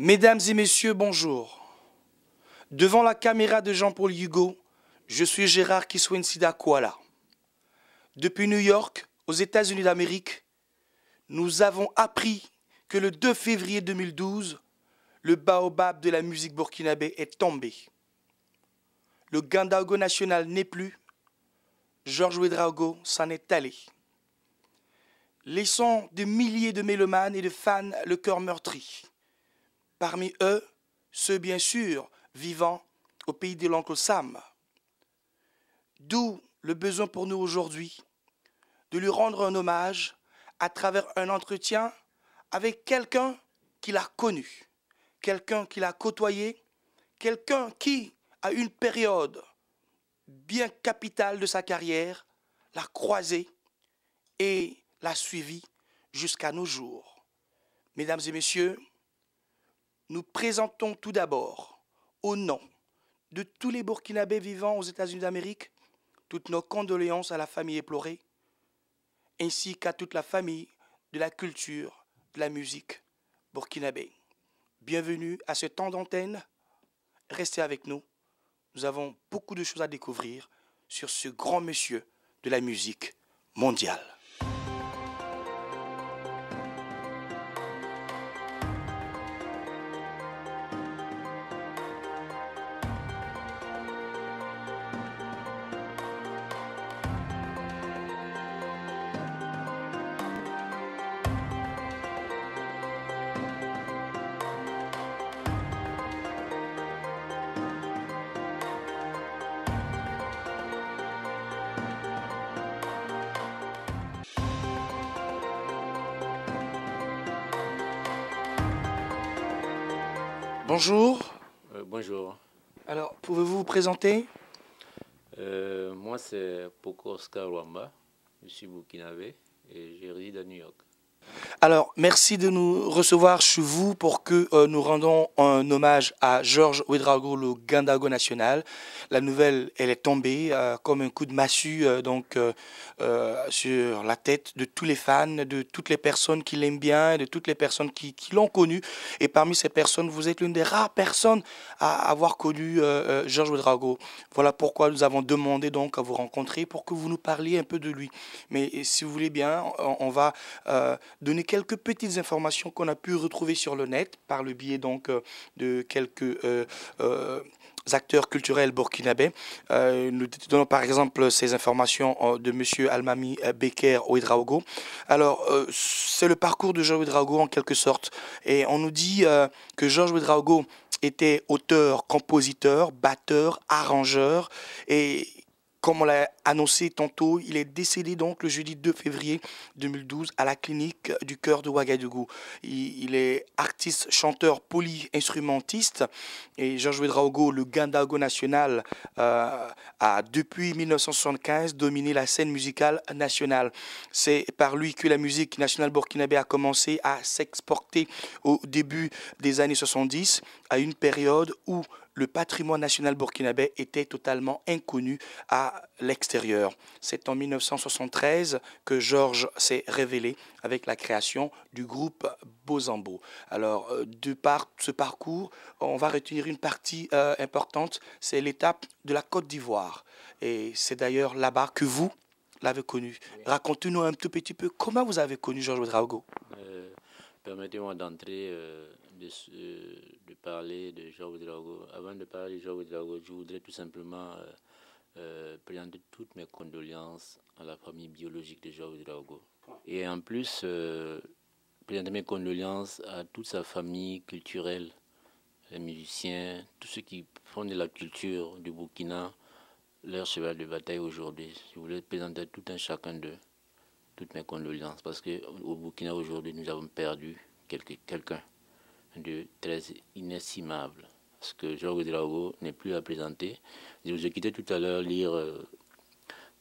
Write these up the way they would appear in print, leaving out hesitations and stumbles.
Mesdames et messieurs, bonjour. Devant la caméra de Jean-Paul Hugo, je suis Gérard Kiswensida Kuala. Depuis New York, aux États-Unis d'Amérique, nous avons appris que le 2 février 2012, le baobab de la musique burkinabé est tombé. Le Gandago national n'est plus. Georges Ouédraogo s'en est allé. Laissant des milliers de mélomanes et de fans le cœur meurtri. Parmi eux, ceux bien sûr vivant au pays de l'oncle Sam. D'où le besoin pour nous aujourd'hui de lui rendre un hommage à travers un entretien avec quelqu'un qu'il a connu, quelqu'un qu'il a côtoyé, quelqu'un qui, à une période bien capitale de sa carrière, l'a croisé et l'a suivi jusqu'à nos jours. Mesdames et messieurs, nous présentons tout d'abord, au nom de tous les Burkinabés vivant aux États-Unis d'Amérique, toutes nos condoléances à la famille éplorée, ainsi qu'à toute la famille de la culture, de la musique burkinabé. Bienvenue à ce temps d'antenne. Restez avec nous. Nous avons beaucoup de choses à découvrir sur ce grand monsieur de la musique mondiale. Bonjour. Bonjour. Alors, pouvez-vous vous présenter? Moi, c'est Poko Oscar Wamba. Je suis burkinabé et je réside à New York. Alors, merci de nous recevoir chez vous pour que nous rendons un hommage à Georges Ouédraogo, le Gandago national. La nouvelle, elle est tombée comme un coup de massue sur la tête de tous les fans, de toutes les personnes qui l'aiment bien, de toutes les personnes qui l'ont connu. Et parmi ces personnes, vous êtes l'une des rares personnes à avoir connu Georges Ouédraogo. Voilà pourquoi nous avons demandé donc à vous rencontrer pour que vous nous parliez un peu de lui. Mais si vous voulez bien, on va donner quelques petites informations qu'on a pu retrouver sur le net par le biais donc de quelques acteurs culturels burkinabés. Nous donnons par exemple ces informations de M. Almami Beker Ouédraogo. Alors, c'est le parcours de Georges Ouédraogo en quelque sorte. Et on nous dit que Georges Ouédraogo était auteur, compositeur, batteur, arrangeur et comme on l'a annoncé tantôt, il est décédé donc le jeudi 2 février 2012 à la clinique du cœur de Ouagadougou. Il est artiste, chanteur, poly-instrumentiste et Georges Ouédraogo, le Gandago national, a depuis 1975 dominé la scène musicale nationale. C'est par lui que la musique nationale burkinabé a commencé à s'exporter au début des années 70, à une période où le patrimoine national burkinabé était totalement inconnu à l'extérieur. C'est en 1973 que Georges s'est révélé avec la création du groupe Bozambo. Alors, de par ce parcours, on va retenir une partie importante, c'est l'étape de la Côte d'Ivoire. Et c'est d'ailleurs là-bas que vous l'avez connu. Oui. Racontez-nous un tout petit peu comment vous avez connu Georges Ouédraogo. Permettez-moi d'entrer, de parler de Georges Ouédraogo. Avant de parler de Georges Ouédraogo, je voudrais tout simplement présenter toutes mes condoléances à la famille biologique de Georges Ouédraogo. Et en plus, présenter mes condoléances à toute sa famille culturelle, les musiciens, tous ceux qui font de la culture du Burkina, leur cheval de bataille aujourd'hui. Je voulais présenter tout un chacun d'eux toutes mes condoléances, parce qu'au Burkina aujourd'hui, nous avons perdu quelqu'un de très inestimable. Parce que Georges Ouédraogo n'est plus à présenter. Je vous ai quitté tout à l'heure lire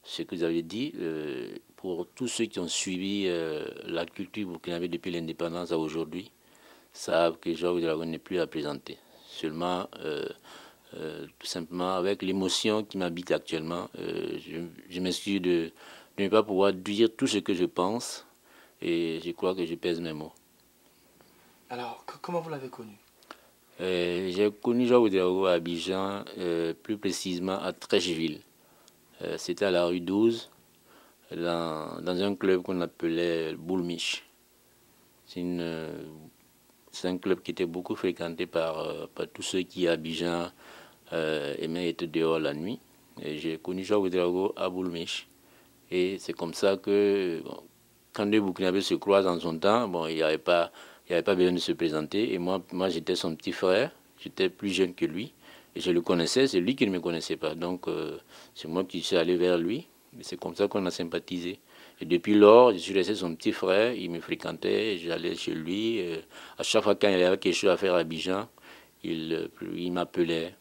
ce que vous avez dit. Pour tous ceux qui ont suivi la culture burkinabé depuis l'indépendance à aujourd'hui, savent que Georges Ouédraogo n'est plus à présenter. Seulement, tout simplement, avec l'émotion qui m'habite actuellement, je m'excuse de ne pas pouvoir dire tout ce que je pense, et je crois que je pèse mes mots. Alors, comment vous l'avez connu? J'ai connu Joao Ouedraogo à Abidjan, plus précisément à Trècheville. C'était à la rue 12, dans un club qu'on appelait Boulmiche. C'est un club qui était beaucoup fréquenté par tous ceux qui, à Abidjan, aimaient être dehors la nuit. Et j'ai connu Joao Ouedraogo à Boulmiche. Et c'est comme ça que, bon, quand deux Burkinabés se croisent en son temps, bon, il n'y avait pas besoin de se présenter. Et moi j'étais son petit frère, j'étais plus jeune que lui. Et je le connaissais, c'est lui qui ne me connaissait pas. Donc, c'est moi qui suis allé vers lui. Et c'est comme ça qu'on a sympathisé. Et depuis lors, je suis resté son petit frère. Il me fréquentait, j'allais chez lui. À chaque fois qu'il y avait quelque chose à faire à Abidjan, il m'appelait.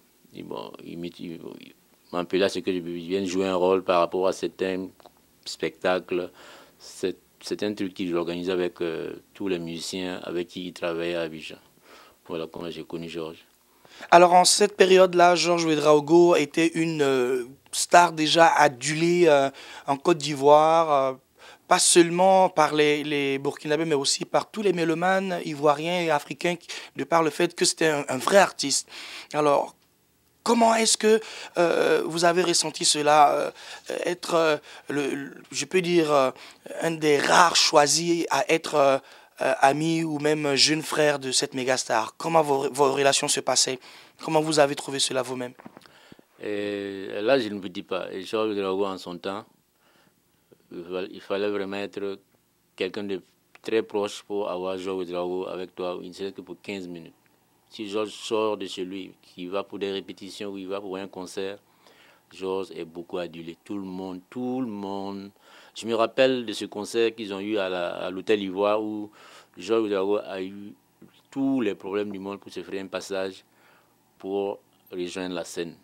Bon, il m'appelait à ce que je vienne jouer un rôle par rapport à certains spectacles. C'est un truc qu'il organise avec tous les musiciens avec qui il travaille à Abidjan. Voilà comment j'ai connu Georges. Alors en cette période-là, Georges Ouedraogo était une star déjà adulée en Côte d'Ivoire, pas seulement par les Burkinabés, mais aussi par tous les mélomanes ivoiriens et africains, de par le fait que c'était un vrai artiste. Alors, comment est-ce que vous avez ressenti cela, être, je peux dire, un des rares choisis à être ami ou même jeune frère de cette méga star? Comment vos relations se passaient? Comment vous avez trouvé cela vous-même? Et là, je ne vous dis pas. Et Georges Drago, en son temps, il fallait vraiment être quelqu'un de très proche pour avoir Georges Drago avec toi, il ne serait que pour 15 minutes. Si Georges sort de chez lui, qu'il va pour des répétitions ou il va pour un concert, Georges est beaucoup adulé. Tout le monde, tout le monde. Je me rappelle de ce concert qu'ils ont eu à l'Hôtel Ivoire où Georges Drago a eu tous les problèmes du monde pour se faire un passage pour rejoindre la scène.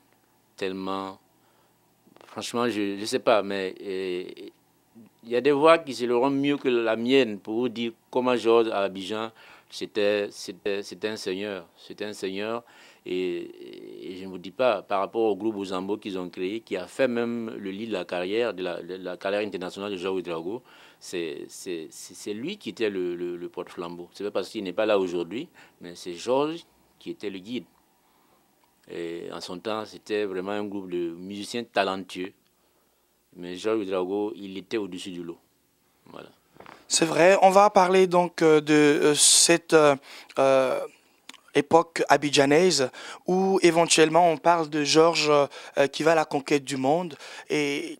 Tellement, franchement, je ne sais pas, mais il y a des voix qui se le rendent mieux que la mienne pour vous dire comment Georges à Abidjan, c'était un seigneur. C'était un seigneur. Et je ne vous dis pas, par rapport au groupe Ozambo qu'ils ont créé, qui a fait même le lit de la carrière internationale de Georges Ouedraogo, c'est lui qui était le porte-flambeau. C'est pas parce qu'il n'est pas là aujourd'hui, mais c'est Georges qui était le guide. Et en son temps, c'était vraiment un groupe de musiciens talentueux. Mais Georges Ouedraogo, il était au-dessus du lot. Voilà. C'est vrai, on va parler donc de cette époque abidjanaise où éventuellement on parle de Georges qui va à la conquête du monde et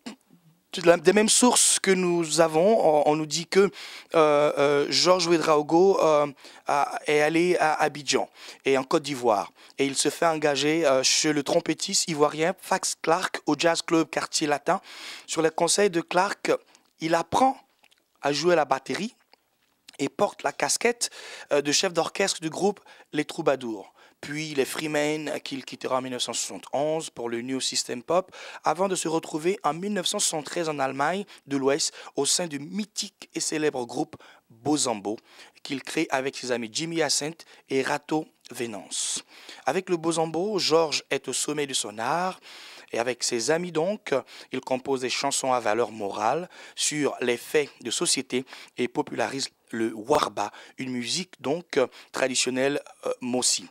des mêmes sources que nous avons, on nous dit que Georges Ouedraogo est allé à Abidjan et en Côte d'Ivoire. Et il se fait engager chez le trompettiste ivoirien Fax Clark au Jazz Club Quartier Latin. Sur les conseils de Clark, il apprend à jouer la batterie et porte la casquette de chef d'orchestre du groupe Les Troubadours. Puis les Freemen qu'il quittera en 1971 pour le New System Pop, avant de se retrouver en 1973 en Allemagne de l'Ouest au sein du mythique et célèbre groupe Bozambo qu'il crée avec ses amis Jimmy Hyacinthe et Rato Venance. Avec le Bozambo, Georges est au sommet de son art. Et avec ses amis donc, il compose des chansons à valeur morale sur les faits de société et popularise le warba, une musique donc traditionnelle mossi.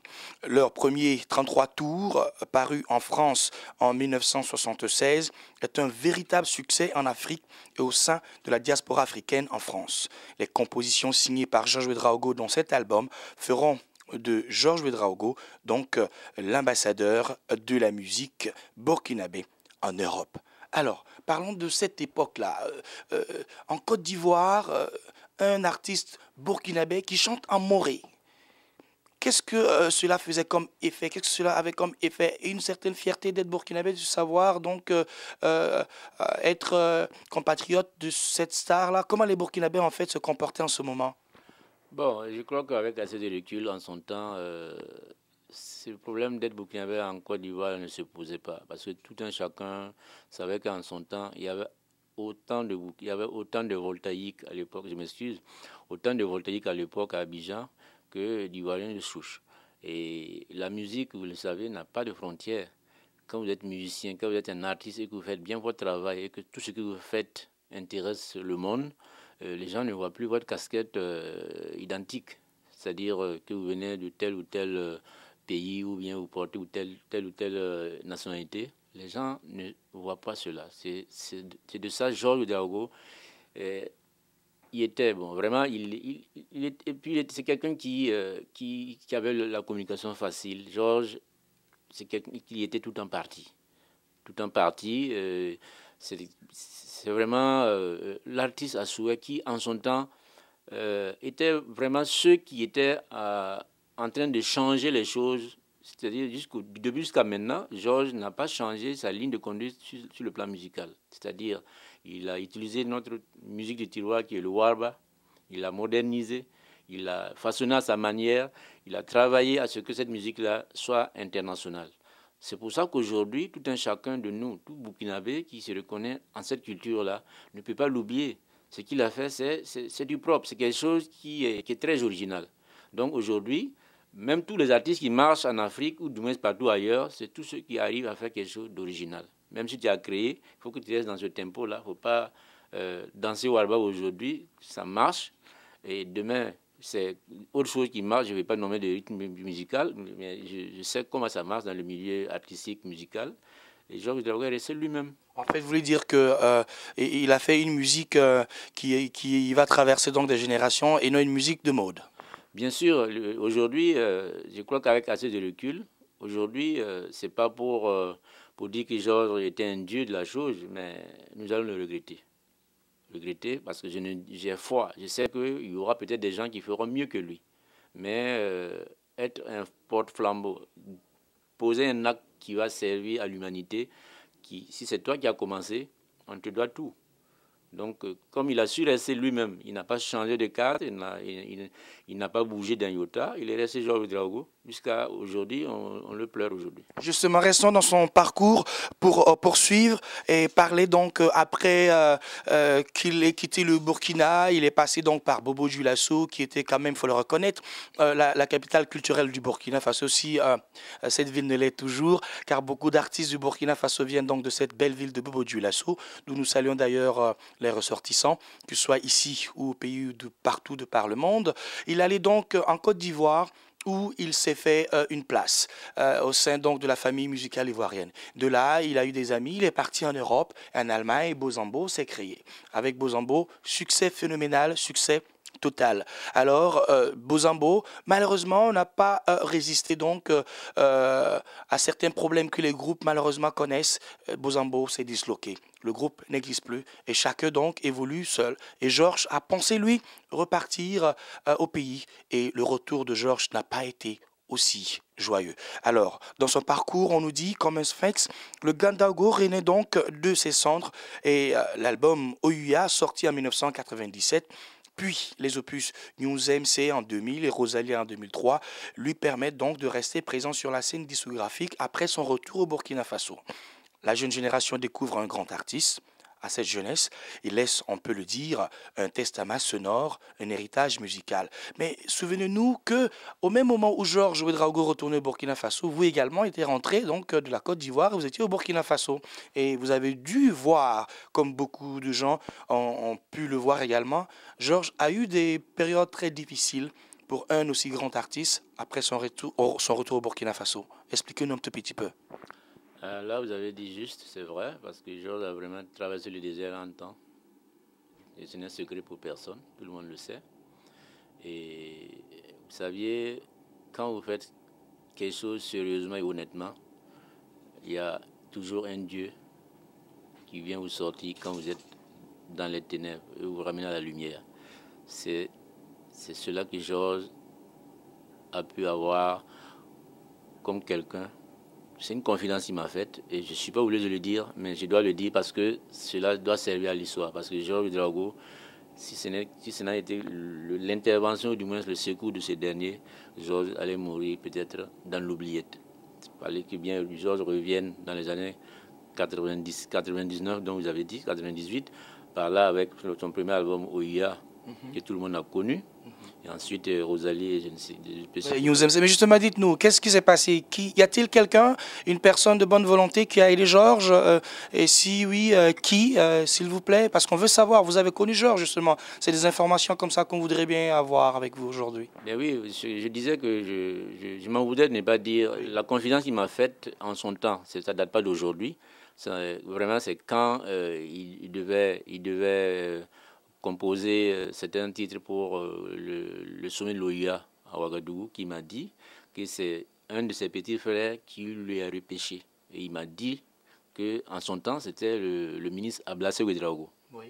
Leur premier 33 tours, paru en France en 1976, est un véritable succès en Afrique et au sein de la diaspora africaine en France. Les compositions signées par Georges Ouedraogo dans cet album feront de Georges Ouedraogo, donc l'ambassadeur de la musique burkinabé en Europe. Alors, parlons de cette époque-là. En Côte d'Ivoire, un artiste burkinabé qui chante en moré. Qu'est-ce que cela faisait comme effet? Qu'est-ce que cela avait comme effet? Et une certaine fierté d'être burkinabé, de savoir donc être compatriote de cette star-là. Comment les burkinabés en fait se comportaient en ce moment? Bon, je crois qu'avec assez de recul en son temps, ce problème d'être burkinabé en Côte d'Ivoire ne se posait pas. Parce que tout un chacun savait qu'en son temps, il y avait autant de voltaïques à l'époque, je m'excuse, autant de voltaïques à l'époque à Abidjan que d'Ivoiriens de souche. Et la musique, vous le savez, n'a pas de frontières. Quand vous êtes musicien, quand vous êtes un artiste et que vous faites bien votre travail et que tout ce que vous faites intéresse le monde, les gens ne voient plus votre casquette identique. C'est-à-dire que vous venez de tel ou tel pays ou bien vous portez telle ou telle nationalité, les gens ne voient pas cela. C'est de ça, Georges Ouedraogo, il était, bon, vraiment, et puis c'est quelqu'un qui avait la communication facile. Georges, c'est quelqu'un qui était tout en partie. Tout en partie, c'est vraiment l'artiste à souhait qui, en son temps, étaient vraiment ceux qui étaient en train de changer les choses. C'est-à-dire, du début jusqu'à maintenant, Georges n'a pas changé sa ligne de conduite sur le plan musical. C'est-à-dire, il a utilisé notre musique de tiroir qui est le warba, il l'a modernisé, il l'a façonné à sa manière, il a travaillé à ce que cette musique-là soit internationale. C'est pour ça qu'aujourd'hui, tout un chacun de nous, tout Burkinabé qui se reconnaît en cette culture-là, ne peut pas l'oublier. Ce qu'il a fait, c'est du propre, c'est quelque chose qui est très original. Donc aujourd'hui, même tous les artistes qui marchent en Afrique ou du moins partout ailleurs, c'est tous ceux qui arrivent à faire quelque chose d'original. Même si tu as créé, il faut que tu restes dans ce tempo-là. Il ne faut pas danser warba aujourd'hui, ça marche. Et demain, c'est autre chose qui marche. Je ne vais pas nommer de rythme musical, mais je sais comment ça marche dans le milieu artistique, musical. Et Georges Ouedraogo est resté lui-même. En fait, vous voulez dire que il a fait une musique qui va traverser donc des générations et non une musique de mode. Bien sûr, aujourd'hui, je crois qu'avec assez de recul, aujourd'hui, c'est pas pour dire que Georges était un dieu de la chose, mais nous allons le regretter. Regretter parce que j'ai foi. Je sais qu'il y aura peut-être des gens qui feront mieux que lui. Mais être un porte-flambeau, poser un acte qui va servir à l'humanité, si c'est toi qui as commencé, on te doit tout. Donc, comme il a su rester lui-même, il n'a pas changé de carte, il n'a pas bougé d'un iota, il est resté Georges Ouedraogo. Jusqu'à aujourd'hui, on le pleure aujourd'hui. Justement, restons dans son parcours pour poursuivre et parler donc après qu'il ait quitté le Burkina, il est passé donc par Bobo Dioulasso, qui était quand même, il faut le reconnaître, la capitale culturelle du Burkina Faso. Aussi, cette ville ne l'est toujours, car beaucoup d'artistes du Burkina Faso viennent donc de cette belle ville de Bobo Dioulasso, d'où nous saluons d'ailleurs les ressortissants, que ce soit ici ou au pays de partout de par le monde. Il allait donc en Côte d'Ivoire, où il s'est fait une place au sein donc de la famille musicale ivoirienne. De là, il a eu des amis, il est parti en Europe, en Allemagne, et Bozambo s'est créé. Avec Bozambo, succès phénoménal, succès total. Alors, Bozambo, malheureusement, n'a pas résisté donc à certains problèmes que les groupes malheureusement connaissent. Bozambo s'est disloqué. Le groupe n'existe plus et chacun donc évolue seul. Et Georges a pensé, lui, repartir au pays. Et le retour de Georges n'a pas été aussi joyeux. Alors, dans son parcours, on nous dit, comme un sphinx, le Gandago renaît donc de ses cendres et l'album Ouya, sorti en 1997, puis les opus News MC en 2000 et Rosalie en 2003 lui permettent donc de rester présent sur la scène discographique après son retour au Burkina Faso. La jeune génération découvre un grand artiste. À cette jeunesse, il laisse, on peut le dire, un testament sonore, un héritage musical. Mais souvenez-nous que, au même moment où Georges Ouedraogo retournait au Burkina Faso, vous également étiez rentré donc de la Côte d'Ivoire et vous étiez au Burkina Faso. Et vous avez dû voir, comme beaucoup de gens ont pu le voir également, Georges a eu des périodes très difficiles pour un aussi grand artiste après son retour au Burkina Faso. Expliquez-nous un petit peu. Là, vous avez dit juste, c'est vrai, parce que Georges a vraiment traversé le désert en temps. Et ce n'est un secret pour personne, tout le monde le sait. Et vous saviez, quand vous faites quelque chose sérieusement et honnêtement, il y a toujours un Dieu qui vient vous sortir quand vous êtes dans les ténèbres et vous ramener à la lumière. C'est cela que Georges a pu avoir comme quelqu'un. C'est une confidence qu'il m'a faite et je ne suis pas obligé de le dire, mais je dois le dire parce que cela doit servir à l'histoire. Parce que Georges Ouedraogo, si ce n'a été l'intervention ou du moins le secours de ces derniers, Georges allait mourir peut-être dans l'oubliette. Il fallait que bien Georges revienne dans les années 90, 99, dont vous avez dit, 98, par là avec son premier album Ouya, que tout le monde a connu. Et ensuite, Rosalie, je ne sais pas. Mais justement, dites-nous, qu'est-ce qui s'est passé? Y a-t-il quelqu'un, une personne de bonne volonté qui a aidé Georges? Et si oui, qui, s'il vous plaît? Parce qu'on veut savoir, vous avez connu Georges, justement. C'est des informations comme ça qu'on voudrait bien avoir avec vous aujourd'hui. Ben oui, je disais que je m'en voudrais de ne pas dire. La confidence qu'il m'a faite en son temps, ça ne date pas d'aujourd'hui. Vraiment, c'est quand il devait composer certains titres pour le sommet de l'OIA à Ouagadougou, qui m'a dit que c'est un de ses petits frères qui lui a repêché. Et il m'a dit qu'en son temps, c'était le ministre Ablassé Ouedraogo. Oui.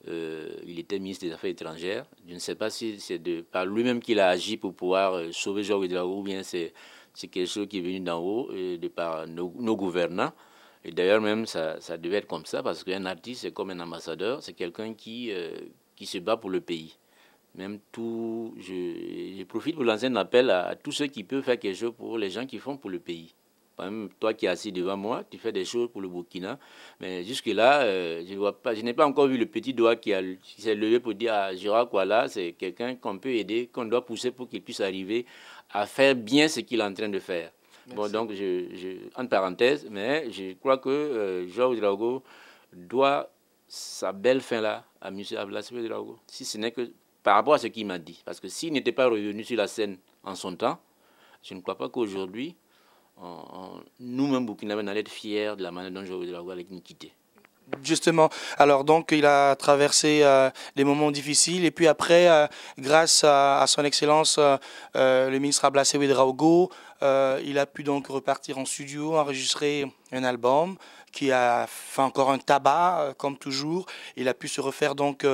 Il était ministre des Affaires étrangères. Je ne sais pas si c'est par lui-même qu'il a agi pour pouvoir sauver Georges Ouedraogo ou bien c'est quelque chose qui est venu d'en haut, de par nos gouvernants. Et d'ailleurs, même, ça devait être comme ça, parce qu'un artiste, c'est comme un ambassadeur, c'est quelqu'un qui se bat pour le pays. Même je profite pour lancer un appel à tous ceux qui peuvent faire quelque chose pour les gens qui font pour le pays. Par exemple, toi qui es assis devant moi, tu fais des choses pour le Burkina, mais jusque-là, je n'ai pas encore vu le petit doigt qui s'est levé pour dire à Gérard Kouala, c'est quelqu'un qu'on peut aider, qu'on doit pousser pour qu'il puisse arriver à faire bien ce qu'il est en train de faire. Merci. Bon, donc, entre parenthèses, mais je crois que Georges Ouedraogo doit sa belle fin-là à M. Ablassé Ouedraogo, si ce n'est que par rapport à ce qu'il m'a dit. Parce que s'il n'était pas revenu sur la scène en son temps, je ne crois pas qu'aujourd'hui, nous-mêmes, Burkinabés, on allait être fiers de la manière dont Georges Ouedraogo allait nous quitter. Justement, alors donc il a traversé des moments difficiles et puis après, grâce à son excellence, le ministre Ablassé Ouedraogo, il a pu donc repartir en studio, enregistrer un album qui a fait encore un tabac, comme toujours. Il a pu se refaire donc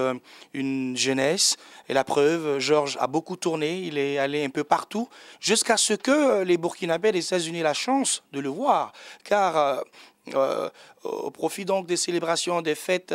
une jeunesse. Et la preuve, Georges a beaucoup tourné, il est allé un peu partout, jusqu'à ce que les Burkinabés des États-Unis aient la chance de le voir, car au profit donc des célébrations des fêtes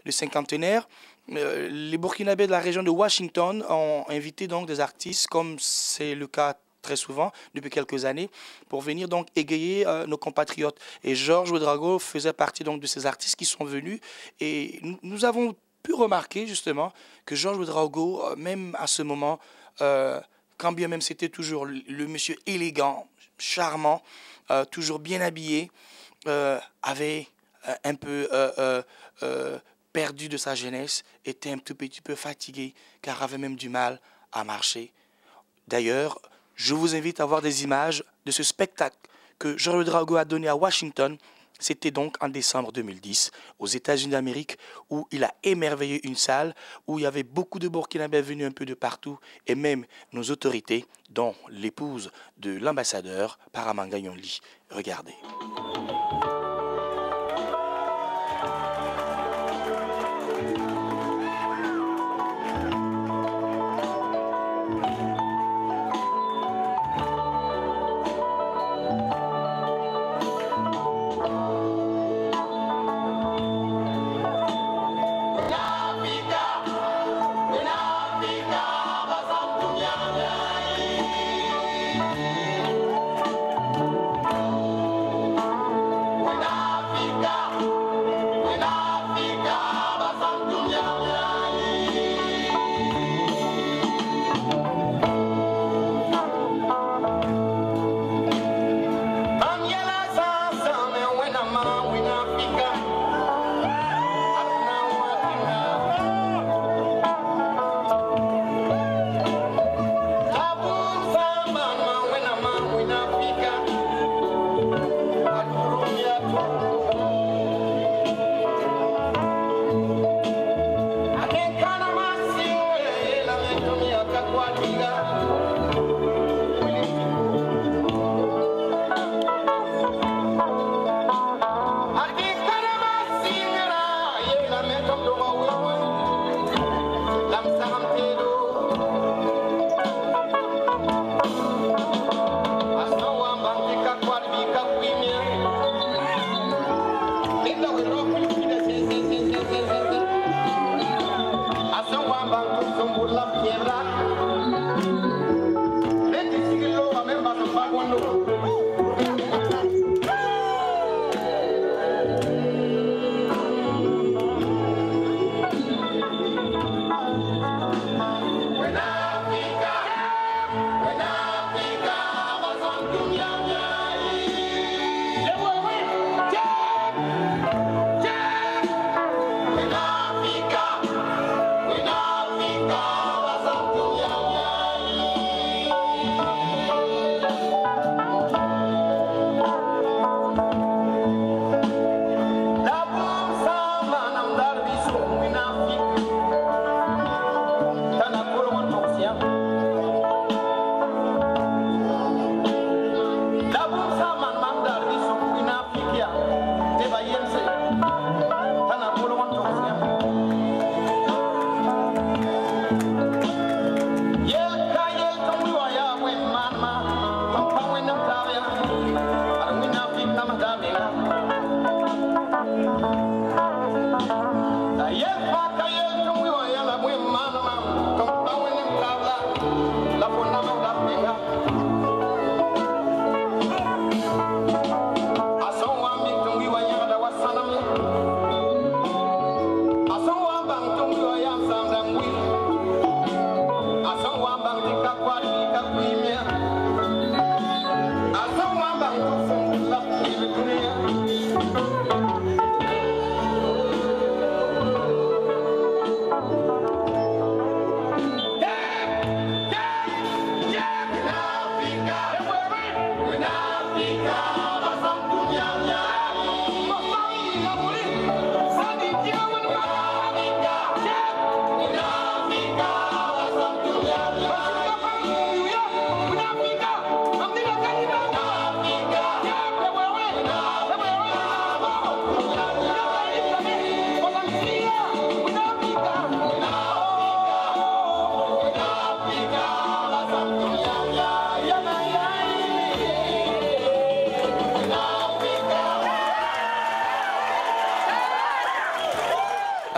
du cinquantenaire, les Burkinabés de la région de Washington ont invité donc des artistes, comme c'est le cas très souvent depuis quelques années, pour venir donc égayer nos compatriotes. Et Georges Ouedraogo faisait partie donc de ces artistes qui sont venus. Et nous avons pu remarquer justement que Georges Ouedraogo, même à ce moment, quand bien même c'était toujours le monsieur élégant, charmant, toujours bien habillé, avait un peu perdu de sa jeunesse, était un tout petit peu fatigué, car avait même du mal à marcher. D'ailleurs, je vous invite à voir des images de ce spectacle que Georges Ouedraogo a donné à Washington. C'était donc en décembre 2010, aux États-Unis d'Amérique, où il a émerveillé une salle, où il y avait beaucoup de Burkinabés venus un peu de partout, et même nos autorités, dont l'épouse de l'ambassadeur, Paramanga Yonli. Regardez.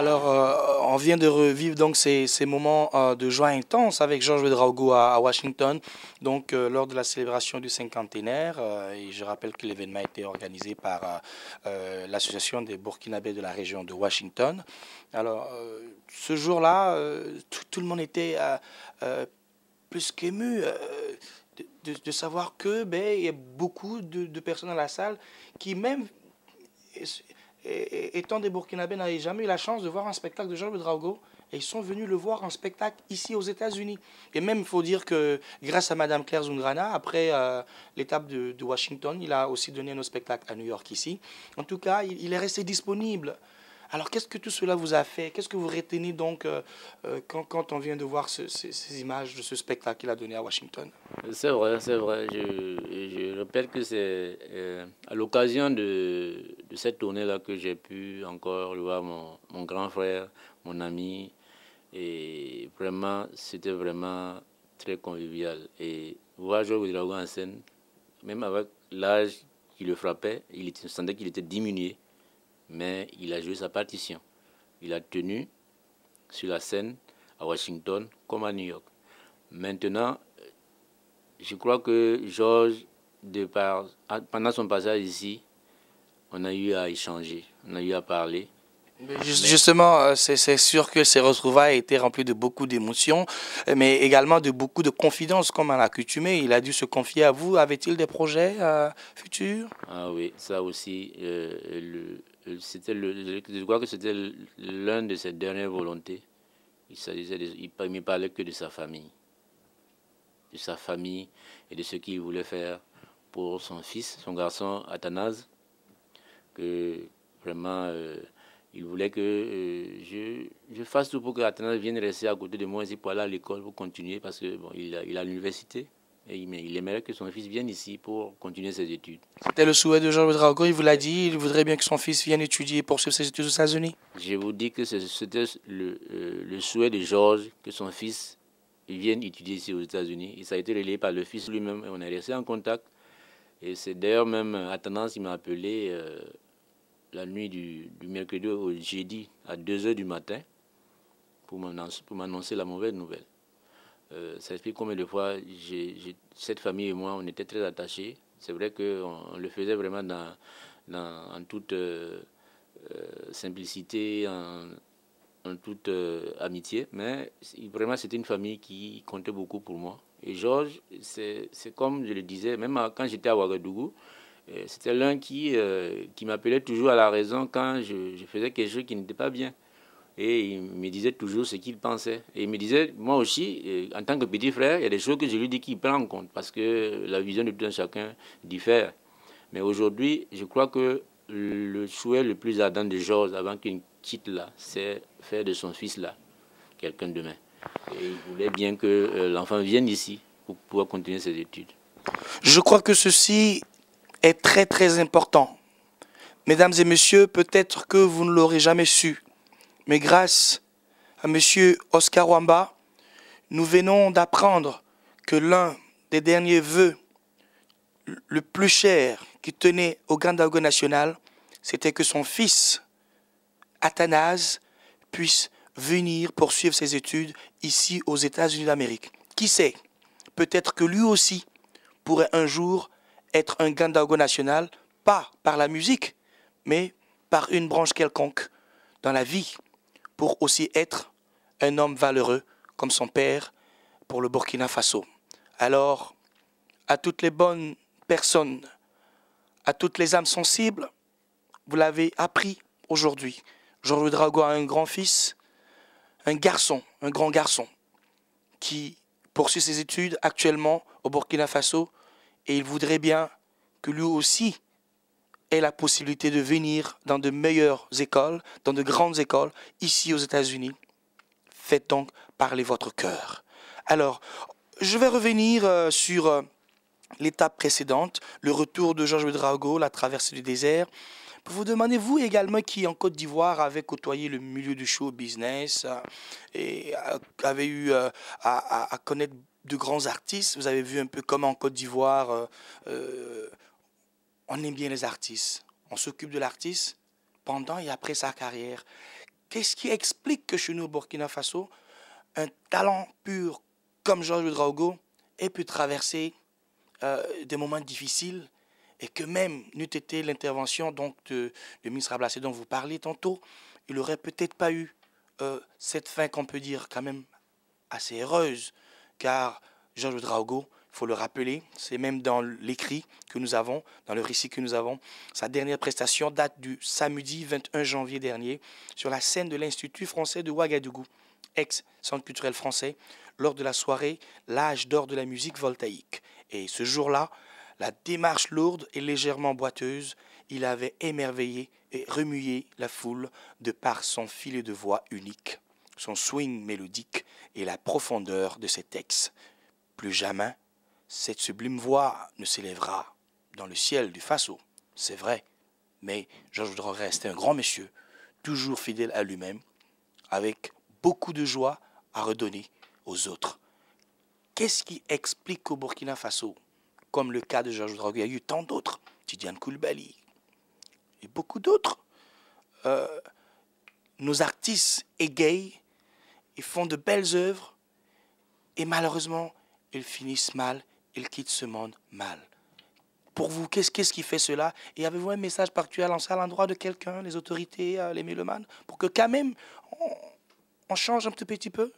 Alors, on vient de revivre donc ces moments de joie intense avec Georges Ouedraogo à Washington, donc lors de la célébration du cinquantenaire. Et je rappelle que l'événement a été organisé par l'Association des Burkinabés de la région de Washington. Alors, ce jour-là, tout le monde était plus qu'ému de savoir que il y a beaucoup de personnes dans la salle qui même étant des Burkinabés, n'avaient jamais eu la chance de voir un spectacle de Georges Ouedraogo. Et ils sont venus le voir en spectacle ici aux États-Unis. Et même, il faut dire que grâce à Madame Claire Zungrana, après l'étape de Washington, il a aussi donné un autre spectacle à New York ici. En tout cas, il est resté disponible. Alors, qu'est-ce que tout cela vous a fait? Qu'est-ce que vous retenez donc quand on vient de voir ces images de ce spectacle qu'il a donné à Washington? C'est vrai, c'est vrai. Je répète que c'est à l'occasion de cette tournée-là que j'ai pu encore voir mon grand frère, mon ami. Et vraiment, c'était vraiment très convivial. Et voir Georges Ouedraogo en scène, même avec l'âge qui le frappait, il sentait qu'il était diminué. Mais il a joué sa partition. Il a tenu sur la scène à Washington comme à New York. Maintenant, je crois que Georges, pendant son passage ici, on a eu à échanger, on a eu à parler. Justement, c'est sûr que ces retrouvailles étaient remplies de beaucoup d'émotions, mais également de beaucoup de confidences, comme à l'accoutumée. Il a dû se confier à vous. Avait-il des projets futurs? Ah oui, ça aussi, je crois que c'était l'un de ses dernières volontés. Il ne parlait que de sa famille. De sa famille et de ce qu'il voulait faire pour son fils, son garçon Athanase, que vraiment il voulait que je fasse tout pour que Athanase vienne rester à côté de moi ici pour aller à l'école, pour continuer, parce que bon, il a l'université et il aimerait que son fils vienne ici pour continuer ses études. C'était le souhait de Georges Ouedraogo, il vous l'a dit, il voudrait bien que son fils vienne étudier et poursuivre ses études aux États-Unis. Je vous dis que c'était le souhait de Georges que son fils vienne étudier ici aux États-Unis. Et ça a été relayé par le fils lui-même et on est resté en contact. Et c'est d'ailleurs même Athanase, il m'a appelé la nuit du mercredi au jeudi à 2 h du matin pour m'annoncer la mauvaise nouvelle. Ça explique combien de fois cette famille et moi, on était très attachés. C'est vrai qu'on le faisait vraiment en toute simplicité, en toute amitié, mais vraiment c'était une famille qui comptait beaucoup pour moi. Et Georges, c'est comme je le disais, même quand j'étais à Ouagadougou, c'était l'un qui m'appelait toujours à la raison quand je faisais quelque chose qui n'était pas bien. Et il me disait toujours ce qu'il pensait. Et il me disait, moi aussi, en tant que petit frère, il y a des choses que je lui dis qu'il prend en compte, parce que la vision de tout un chacun diffère. Mais aujourd'hui, je crois que le souhait le plus ardent de Georges, avant qu'il quitte là, c'est faire de son fils là quelqu'un de demain. Et il voulait bien que l'enfant vienne ici pour pouvoir continuer ses études. Je crois que ceci est très très important. Mesdames et messieurs, peut-être que vous ne l'aurez jamais su, mais grâce à monsieur Oscar Wamba, nous venons d'apprendre que l'un des derniers vœux le plus cher qui tenait au Grand Ouedraogo national, c'était que son fils, Athanase, puisse venir poursuivre ses études ici aux États-Unis d'Amérique. Qui sait, peut-être que lui aussi pourrait un jour être un Grand Ouedraogo national, pas par la musique, mais par une branche quelconque dans la vie, pour aussi être un homme valeureux comme son père pour le Burkina Faso. Alors, à toutes les bonnes personnes, à toutes les âmes sensibles, vous l'avez appris aujourd'hui. Georges Ouedraogo a un grand-fils, un garçon, un grand garçon, qui poursuit ses études actuellement au Burkina Faso et il voudrait bien que lui aussi ait la possibilité de venir dans de meilleures écoles, dans de grandes écoles, ici aux États-Unis. Faites donc parler votre cœur. Alors, je vais revenir sur l'étape précédente, le retour de Georges Ouedraogo, la traversée du désert. Pour vous demander, vous également qui en Côte d'Ivoire avez côtoyé le milieu du show business et avez eu à connaître de grands artistes, vous avez vu un peu comment en Côte d'Ivoire, on aime bien les artistes. On s'occupe de l'artiste pendant et après sa carrière. qu'est-ce qui explique que chez nous au Burkina Faso, un talent pur comme Georges Ouedraogo ait pu traverser des moments difficiles et que même n'eût été l'intervention donc de ministre Ablassé dont vous parliez tantôt, il n'aurait peut-être pas eu cette fin qu'on peut dire quand même assez heureuse, car Georges Ouedraogo, il faut le rappeler, c'est même dans l'écrit que nous avons, dans le récit que nous avons, sa dernière prestation date du samedi 21 janvier dernier sur la scène de l'Institut français de Ouagadougou, ex-centre culturel français, lors de la soirée L'âge d'or de la musique voltaïque. Et ce jour-là, la démarche lourde et légèrement boiteuse, il avait émerveillé et remué la foule de par son filet de voix unique, son swing mélodique et la profondeur de ses textes. Plus jamais, cette sublime voix ne s'élèvera dans le ciel du Faso, c'est vrai, mais Georges Ouedraogo restait un grand monsieur, toujours fidèle à lui-même, avec beaucoup de joie à redonner aux autres. Qu'est-ce qui explique qu'au Burkina Faso, comme le cas de Georges Ouedraogo, il y a eu tant d'autres, Tidiane Koulibaly et beaucoup d'autres, nos artistes égayent et font de belles œuvres et malheureusement, ils finissent mal, ils quittent ce monde mal. Pour vous, qu'est-ce qui fait cela? Et avez-vous un message particulier à lancer à l'endroit de quelqu'un, les autorités, les mélomanes, pour que quand même on change un petit peu?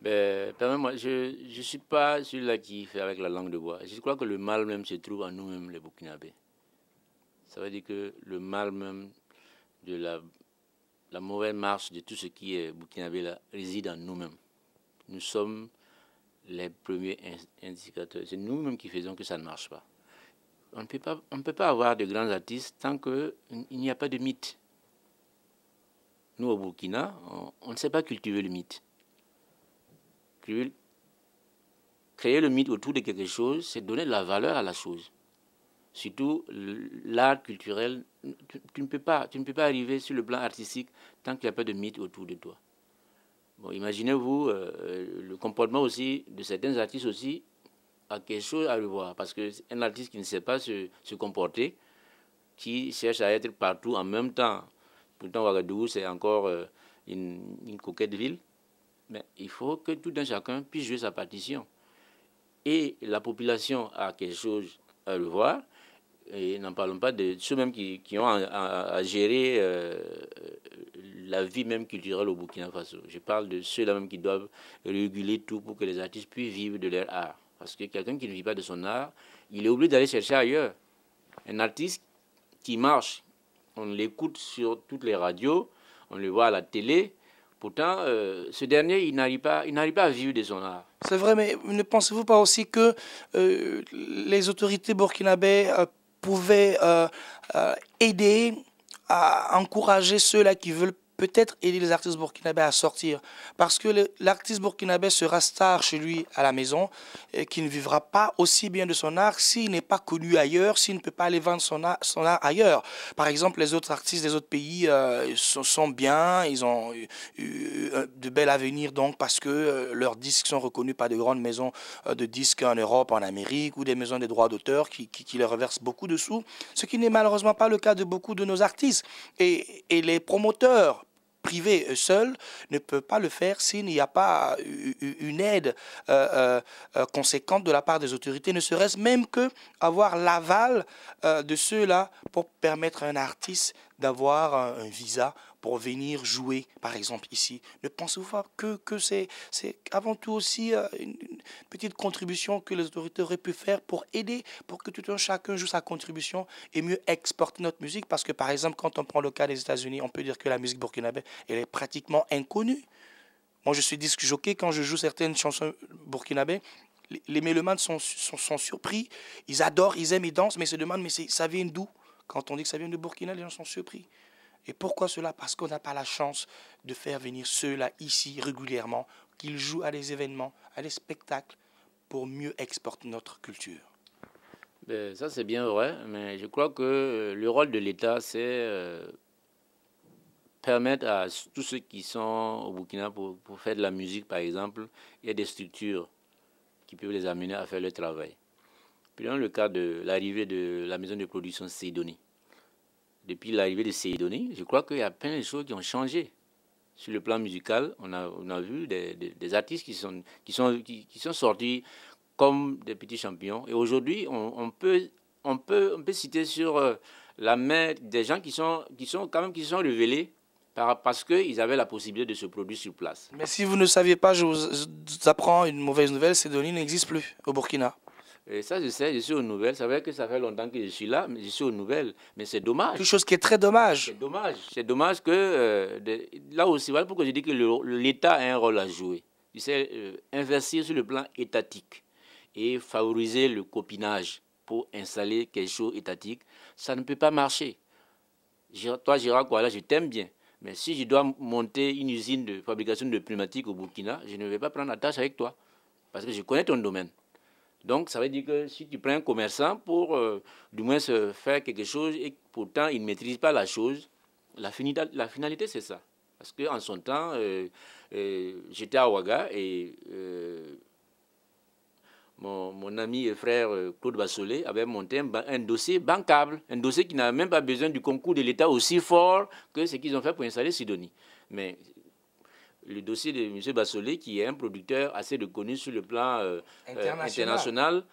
Ben, permets-moi, je ne suis pas celui-là qui fait avec la langue de bois. Je crois que le mal même se trouve en nous-mêmes, les Burkinabés. Ça veut dire que le mal même de la mauvaise marche de tout ce qui est burkinabé là, réside en nous-mêmes. Nous sommes les premiers indicateurs. C'est nous-mêmes qui faisons que ça ne marche pas. On ne peut pas avoir de grands artistes tant qu'il n'y a pas de mythe. Nous, au Burkina, on ne sait pas cultiver le mythe. Créer le mythe autour de quelque chose, c'est donner de la valeur à la chose. Surtout l'art culturel, tu ne peux pas arriver sur le plan artistique tant qu'il n'y a pas de mythe autour de toi. Bon, imaginez-vous le comportement aussi de certains artistes aussi a quelque chose à revoir, parce qu'un artiste qui ne sait pas se comporter, qui cherche à être partout en même temps, pourtant Ouagadougou c'est encore une coquette ville, mais il faut que tout un chacun puisse jouer sa partition. Et la population a quelque chose à revoir, et n'en parlons pas de ceux-mêmes qui ont à gérer la vie même culturelle au Burkina Faso. Je parle de ceux-là même qui doivent réguler tout pour que les artistes puissent vivre de leur art. Parce que quelqu'un qui ne vit pas de son art, il est obligé d'aller chercher ailleurs. Un artiste qui marche, on l'écoute sur toutes les radios, on le voit à la télé. Pourtant, ce dernier, il n'arrive pas à vivre de son art. C'est vrai, mais ne pensez-vous pas aussi que les autorités burkinabées pouvaient aider à encourager ceux-là qui veulent peut-être aider les artistes burkinabés à sortir? Parce que l'artiste burkinabé sera star chez lui à la maison et qui ne vivra pas aussi bien de son art s'il n'est pas connu ailleurs, s'il ne peut pas aller vendre son art ailleurs. Par exemple, les autres artistes des autres pays sont bien, ils ont eu de bel avenir donc parce que leurs disques sont reconnus par de grandes maisons de disques en Europe, en Amérique ou des maisons des droits d'auteur qui leur reversent beaucoup de sous, ce qui n'est malheureusement pas le cas de beaucoup de nos artistes. Et les promoteurs privés seuls ne peuvent pas le faire s'il n'y a pas une aide conséquente de la part des autorités, ne serait-ce même que avoir l'aval de ceux-là pour permettre à un artiste d'avoir un visa pour venir jouer, par exemple, ici. Ne pensez-vous pas que c'est avant tout aussi une petite contribution que les autorités auraient pu faire pour aider, pour que tout un chacun joue sa contribution et mieux exporter notre musique? Parce que, par exemple, quand on prend le cas des États-Unis, on peut dire que la musique burkinabé, elle est pratiquement inconnue. Moi, je suis disque jockey quand je joue certaines chansons burkinabé. Les mélomanes sont surpris, ils adorent, ils aiment, ils dansent, mais ils se demandent, mais ça vient d'où? Quand on dit que ça vient de Burkina, les gens sont surpris. Et pourquoi cela? Parce qu'on n'a pas la chance de faire venir ceux-là ici régulièrement, qu'ils jouent à des événements, à des spectacles, pour mieux exporter notre culture. Ben, ça c'est bien vrai, mais je crois que le rôle de l'État, c'est permettre à tous ceux qui sont au Burkina pour faire de la musique, par exemple, il y a des structures qui peuvent les amener à faire le travail. Puis dans le cas de l'arrivée de la maison de production Seydoni, depuis l'arrivée de Seydoni, je crois qu'il y a plein de choses qui ont changé. sur le plan musical, on a vu des artistes qui sont sortis comme des petits champions. Et aujourd'hui, on peut citer sur la main des gens qui sont révélés parce qu'ils avaient la possibilité de se produire sur place. Mais si vous ne saviez pas, je vous apprends une mauvaise nouvelle, Sidonie n'existe plus au Burkina. Et ça, je sais, je suis aux nouvelles. C'est vrai que ça fait longtemps que je suis là, mais je suis aux nouvelles. Mais c'est dommage. Quelque chose qui est très dommage. C'est dommage. C'est dommage que, là aussi, voilà pourquoi je dis que l'État a un rôle à jouer. Tu sais, investir sur le plan étatique et favoriser le copinage pour installer quelque chose étatique, ça ne peut pas marcher. Toi, Gérard Kouala, je t'aime bien. Mais si je dois monter une usine de fabrication de pneumatiques au Burkina, je ne vais pas prendre la tâche avec toi. Parce que je connais ton domaine. Donc, ça veut dire que si tu prends un commerçant pour du moins se faire quelque chose et pourtant il ne maîtrise pas la chose, la finalité c'est ça. Parce qu'en son temps, j'étais à Ouaga et mon ami et frère Claude Bassolé avait monté un dossier bancable, un dossier qui n'avait même pas besoin du concours de l'État aussi fort que ce qu'ils ont fait pour installer Sidonie. Mais le dossier de M. Bassolé, qui est un producteur assez reconnu sur le plan international,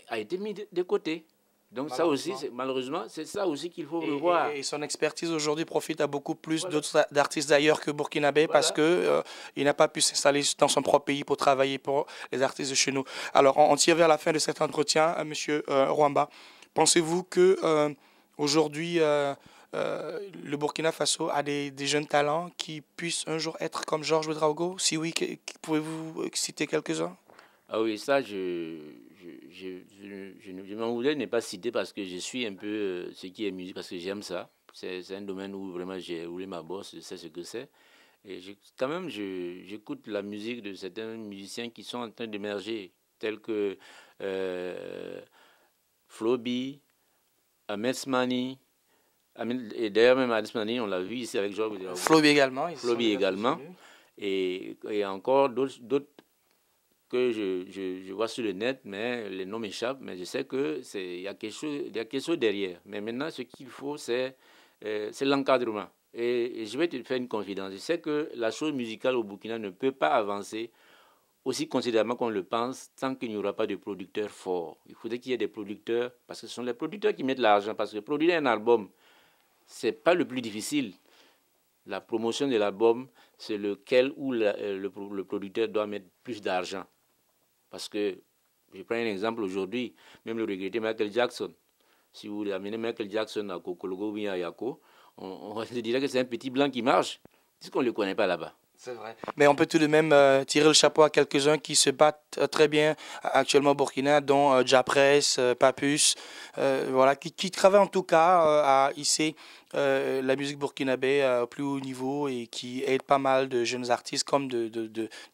a été mis de côté. Donc ça aussi, malheureusement, c'est ça aussi qu'il faut revoir. Et son expertise aujourd'hui profite à beaucoup plus d'autres d'artistes d'ailleurs que burkinabé parce que il n'a pas pu s'installer dans son propre pays pour travailler pour les artistes de chez nous. Alors, on tire vers la fin de cet entretien, Monsieur Rwamba. Pensez-vous que aujourd'hui le Burkina Faso a des jeunes talents qui puissent un jour être comme Georges Ouedraogo? Si oui, pouvez-vous citer quelques-uns? Ah oui, ça, je m'en voulais ne pas citer parce que je suis un peu ce qui est musique, parce que j'aime ça. C'est un domaine où vraiment j'ai roulé ma bosse, je sais ce que c'est. Et quand même, j'écoute la musique de certains musiciens qui sont en train d'émerger, tels que Flobi, Ahmed Smani. Et d'ailleurs, même Ahmed Smani, on l'a vu ici avec Georges. Flobi également. Flobi également. Et encore d'autres que je vois sur le net, mais les noms m'échappent, mais je sais que il y a quelque chose derrière. Mais maintenant, ce qu'il faut, c'est l'encadrement. Et je vais te faire une confidence. Je sais que la chose musicale au Burkina ne peut pas avancer aussi considérablement qu'on le pense tant qu'il n'y aura pas de producteurs forts. Il faudrait qu'il y ait des producteurs, parce que ce sont les producteurs qui mettent l'argent. Parce que produire un album, c'est pas le plus difficile. La promotion de l'album, c'est lequel où le producteur doit mettre plus d'argent. Parce que, je prends un exemple aujourd'hui, même le regretté Michael Jackson. Si vous amenez Michael Jackson à Kokologo ou bien à Yako, on se dirait que c'est un petit blanc qui marche, puisqu'on ne le connaît pas là-bas. C'est vrai. Mais on peut tout de même tirer le chapeau à quelques-uns qui se battent très bien actuellement au Burkina, dont Japress, Papus, voilà, qui travaillent en tout cas à hisser la musique burkinabé au plus haut niveau et qui aident pas mal de jeunes artistes comme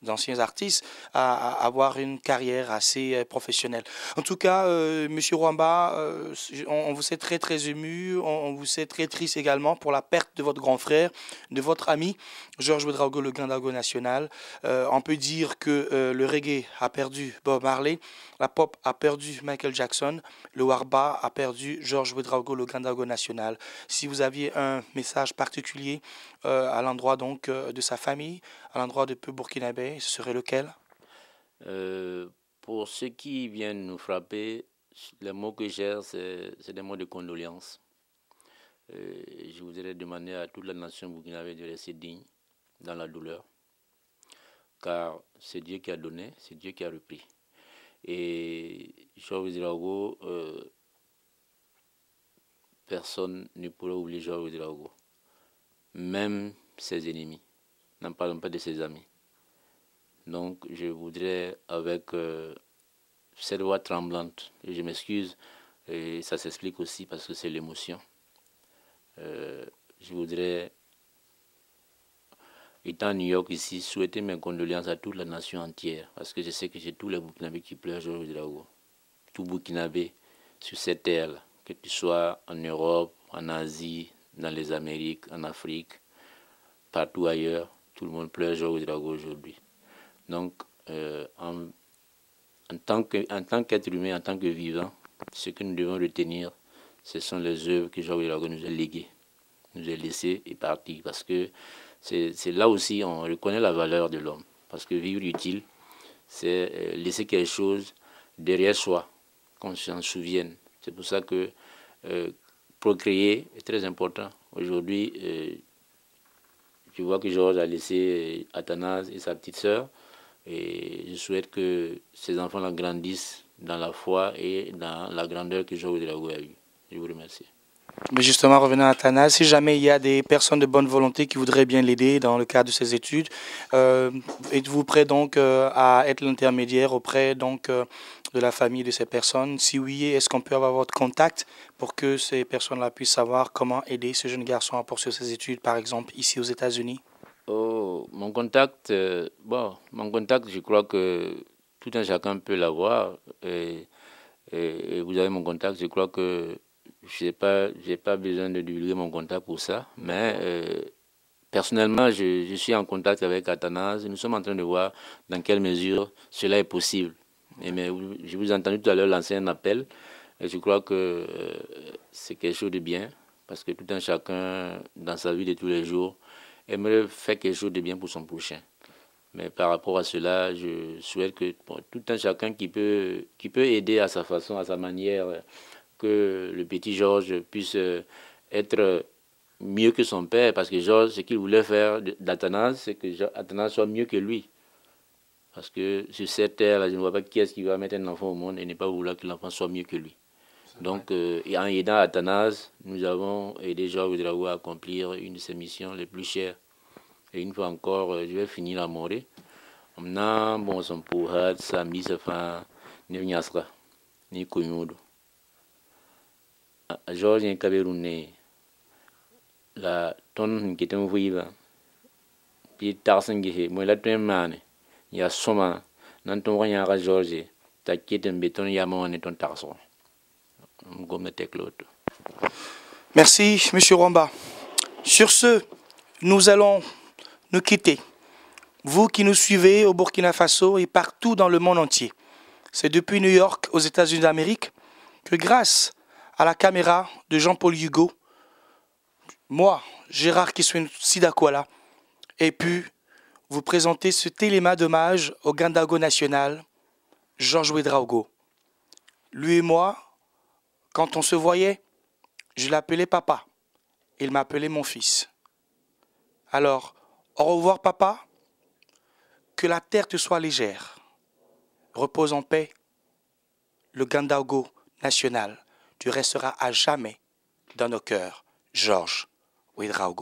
d'anciens artistes à avoir une carrière assez professionnelle. En tout cas, Monsieur Rwamba, on vous sait très très ému, on vous sait très triste également pour la perte de votre grand frère, de votre ami Georges Ouedraogo, le Gandago national. On peut dire que le reggae a perdu Bob Marley, la pop a perdu Michael Jackson, le warba a perdu Georges Ouedraogo, le Gandago national. Si vous aviez un message particulier à l'endroit donc de sa famille, à l'endroit de peu burkinabé, ce serait lequel? Pour ceux qui viennent nous frapper, les mots que j'ai, c'est des mots de condoléances. Je voudrais demander à toute la nation burkinabé de rester digne dans la douleur, car c'est Dieu qui a donné, c'est Dieu qui a repris. Et Georges Ouedraogo, personne ne pourrait oublier Georges Ouedraogo, même ses ennemis, n'en parlons pas de ses amis. Donc je voudrais, avec cette voix tremblante, et je m'excuse, et ça s'explique aussi parce que c'est l'émotion, je voudrais, étant à New York ici, souhaiter mes condoléances à toute la nation entière, parce que je sais que j'ai tous les Burkinabés qui pleurent Georges Ouedraogo, tout Burkinabé sur cette terre-là, que tu sois en Europe, en Asie, dans les Amériques, en Afrique, partout ailleurs, tout le monde pleure Georges Ouedraogo aujourd'hui. Donc, en tant qu'être humain, en tant que vivant, ce que nous devons retenir, ce sont les œuvres que Georges Ouedraogo nous a léguées, nous a laissées et parties, parce que c'est là aussi on reconnaît la valeur de l'homme. Parce que vivre utile, c'est laisser quelque chose derrière soi, qu'on s'en souvienne. C'est pour ça que procréer est très important. Aujourd'hui, je vois que Georges a laissé Athanase et sa petite sœur. Et je souhaite que ces enfants-là grandissent dans la foi et dans la grandeur que Georges Ouédraogo a eue. Je vous remercie. Mais justement, revenant à Athanase, si jamais il y a des personnes de bonne volonté qui voudraient bien l'aider dans le cadre de ses études, êtes-vous prêt donc à être l'intermédiaire auprès donc de la famille de ces personnes? Si oui, est-ce qu'on peut avoir votre contact pour que ces personnes-là puissent savoir comment aider ce jeune garçon à poursuivre ses études, par exemple, ici aux États-Unis? Oh, mon contact, je crois que tout un chacun peut l'avoir. Et vous avez mon contact, je crois que j'ai pas besoin de divulguer mon contact pour ça. Mais personnellement, je suis en contact avec Athanase. Nous sommes en train de voir dans quelle mesure cela est possible. Mais je vous ai entendu tout à l'heure lancer un appel. Et je crois que c'est quelque chose de bien. Parce que tout un chacun, dans sa vie de tous les jours, aimerait faire quelque chose de bien pour son prochain. Mais par rapport à cela, je souhaite que tout un chacun qui peut aider à sa façon, à sa manière, que le petit Georges puisse être mieux que son père. Parce que Georges, ce qu'il voulait faire d'Athanase, c'est que Athanase soit mieux que lui. Parce que sur cette terre, je ne vois pas qui est-ce qui va mettre un enfant au monde et ne pas vouloir que l'enfant soit mieux que lui. Donc, en aidant Athanase, nous avons aidé Georges Ouédraogo à accomplir une de ses missions les plus chères. Et une fois encore, je vais finir la morée. Maintenant, bon, son pourhat, sa mise à fin, ni nyasra, ni koumoudou. Georges est Camerounais. La tonne qui est un viva. Puis tarsengi, moi la tonne mane. Il y a soma, n'entend rien à Georges. Ta quitte un béton, il y a mon et ton tarson. Merci, M. Rwamba. Sur ce, nous allons nous quitter. Vous qui nous suivez au Burkina Faso et partout dans le monde entier. C'est depuis New York, aux États-Unis d'Amérique, que grâce à la caméra de Jean-Paul Hugo, moi, Gérard Kiswin Sidakwala, ai pu vous présenter ce téléma d'hommage au Gandago national, Georges Ouédraogo. Lui et moi, quand on se voyait, je l'appelais papa. Il m'appelait mon fils. Alors, au revoir papa, que la terre te soit légère. Repose en paix, le Gandago national. Tu resteras à jamais dans nos cœurs, Georges Ouédraogo.